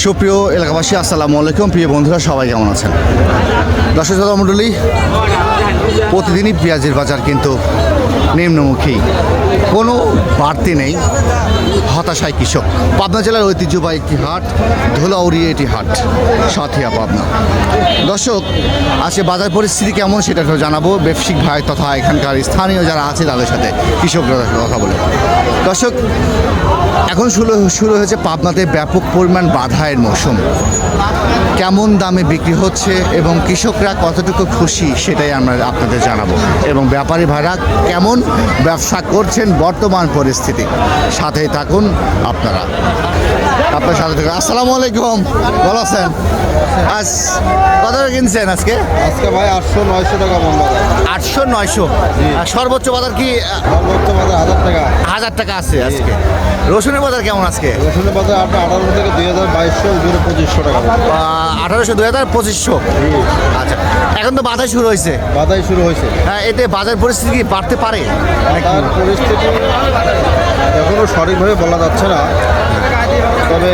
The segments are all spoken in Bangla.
সুপ্রিয় এলাকাবাসী, আসসালামু আলাইকুম। প্রিয় বন্ধুরা, সবাই কেমন আছেন? দর্শক শ্রোতা মণ্ডলী, প্রতিদিনই পেঁয়াজের বাজার কিন্তু নিম্নমুখী, কোনো বাড়তি নেই। হতাশায় কৃষক। পাবনা জেলার ঐতিহ্যবাহী একটি হাট, ধুলাউড়ি এটি হাট, সাথিয়া পাবনা। দর্শক, আজকে বাজার পরিস্থিতি কেমন সেটা জানাবো ব্যবসায়িক ভাই তথা এখানকার স্থানীয় যারা আছে তাদের সাথে, কৃষকরা কথা বলে। দর্শক, এখন শুরু হয়েছে পাবনাতে ব্যাপক পরিমাণ বাধাইয়ের মৌসুম। কেমন দামে বিক্রি হচ্ছে এবং কৃষকরা কতটুকু খুশি সেটাই আমরা আপনাদের জানাবো, এবং ব্যাপারী ভাইরা কেমন ব্যবসা করছেন বর্তমান পরিস্থিতি। সাথেই থাকুন আপনারা, আপনার সাথে থাকুন। আসসালামু আলাইকুম, ভালো আছেন? আজ কত কিনছেন আজকে? আজকে ভাই 800-900 টাকা মন বাজার। 800-900। সর্বোচ্চ বাজার কি? সর্বোচ্চ বাজার 1000 টাকা। 1000 টাকা আছে আজকে। রসুনের বাজার কেমন আজকে? রসুনের বাজার আপনার 18 থেকে 2200, উপরে 2500 টাকা। 1800, 2000, 2500। আচ্ছা, এখন তো বাধাই শুরু হয়েছে। বাধাই শুরু হয়েছে। হ্যাঁ, এতে বাজার পরিস্থিতি কি বাড়তে পারে? তার পরিস্থিতি এখনো সঠিকভাবে বলা যাচ্ছে না, তবে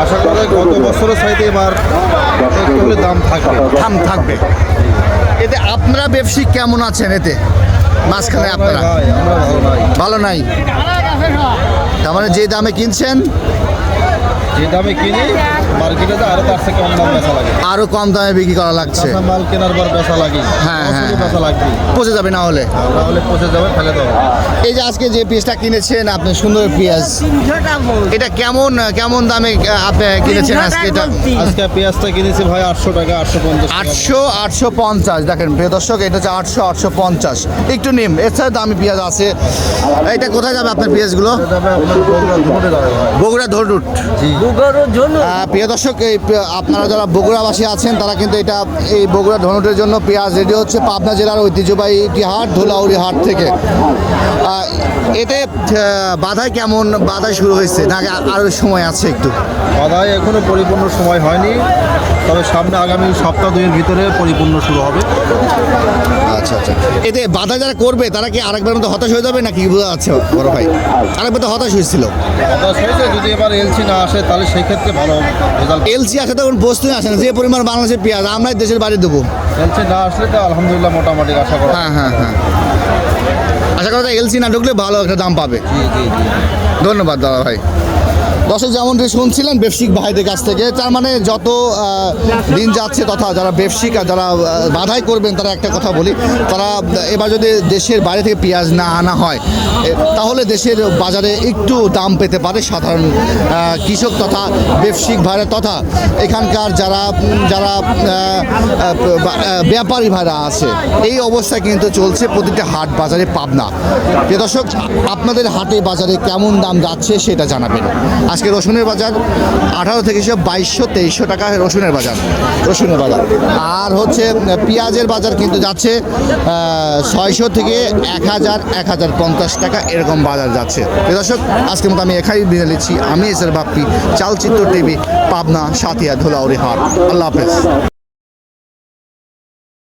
আশা করা যায় গত বছরের চাইতে এবার একটু হলে দাম থাকবে। এতে আপনারা ব্যবসায়িক কেমন আছেন? এতে মাঝখানে আপনারা ভাই আমরা ভালো নাই। তার মানে যে দামে কিনছেন, যে দামে কিনি মার্কেটে তো আরো তার থেকে কম দাম বেচা লাগে, আরো কম দামে বিক্রি করা লাগছে। কাঁচা মাল কেনার পর বেচা লাগে। হ্যাঁ, বেচা লাগবে, পচে যাবে না হলে। নাহলে পচে যাবে, ফেলে দেবো। এই যে আজকে যে পেঁয়াজটা কিনেছেন আপনি, সুন্দর পেঁয়াজ, এটা কেমন দামে আপনি কিনেছেন আজকে? এটা আজকে পেঁয়াজটা কিনেছি ভাই 800 টাকা, 850 টাকা। 800-850। দেখেন প্রিয় দর্শক, এটা হচ্ছে 800-850, একটু নিম। এছাড়া দামি পেঁয়াজ আছে। এটা কোথায় যাবে আপনার পেঁয়াজগুলো? বগুড়া ধরুট। প্রিয় দর্শক, এই আপনারা যারা বগুড়াবাসী আছেন তারা কিন্তু এই বগুড়া ধনুটের জন্য পেঁয়াজ রেডি হচ্ছে পাবনা জেলার ঐতিহ্যবাহী একটি হাট, ধুলাউড়ি হাট থেকে। এতে বাধাই শুরু হয়েছে না, আরও সময় আছে? একটু বাধাই এখনো পরিপূর্ণ সময় হয়নি, তবে সামনে আগামী সপ্তাহ দুয়ের ভিতরে পরিপূর্ণ শুরু হবে। আচ্ছা। এতে বাধা যারা করবে তারা কি আরেকবার মতো হতাশ হয়ে যাবে নাকি বোঝা যাচ্ছে বড় ভাই? আরেকবার তো হতাশ হয়েছিল। যদি এবার এলসি না আসে তাহলে সেই ক্ষেত্রে ভালো রেজাল্ট। এলসি আসে তখন বস্তুই আসে না, যে পরিমাণ বাংলাদেশের পেঁয়াজ আমরাই দেশের বাইরে দেবো। এলসি না আসলে তো আলহামদুলিল্লাহ মোটামুটি আশা করা। হ্যাঁ, আশা করা যায় এলসি না ঢুকলে ভালো একটা দাম পাবে। জি। ধন্যবাদ দাদা ভাই। দর্শক, যেমনটি শুনছিলেন ব্যবসায়িক ভাইদের কাছ থেকে, তার মানে যত দিন যাচ্ছে তথা যারা ব্যবসায়িক আর যারা বাধাই করবেন তারা একটা কথা বলি, তারা এবার যদি দেশের বাইরে থেকে পেঁয়াজ না আনা হয় তাহলে দেশের বাজারে একটু দাম পেতে পারে সাধারণ কৃষক তথা ব্যবসায়িক ভাইরা তথা এখানকার যারা ব্যাপারী ভাইরা আছে। এই অবস্থা কিন্তু চলছে প্রতিটা হাট বাজারে পাবনা। প্রিয় দর্শক, আপনাদের হাটে বাজারে কেমন দাম যাচ্ছে সেটা জানাবেন। আজকে রসুনের বাজার 18 থেকে 2200-2300 টাকা রসুনের বাজার। আর হচ্ছে পেঁয়াজের বাজার কিন্তু যাচ্ছে 600 থেকে 1000-1050 টাকা, এরকম বাজার যাচ্ছে। দর্শক, আজকের মতো আমি এখানেই বিদায় নিচ্ছি। আমি এসআর বাপ্পি, চালচিত্র টিভি, পাবনা, সাথিয়া, ধুলাউড়ি হাট। আল্লাহ হাফেজ।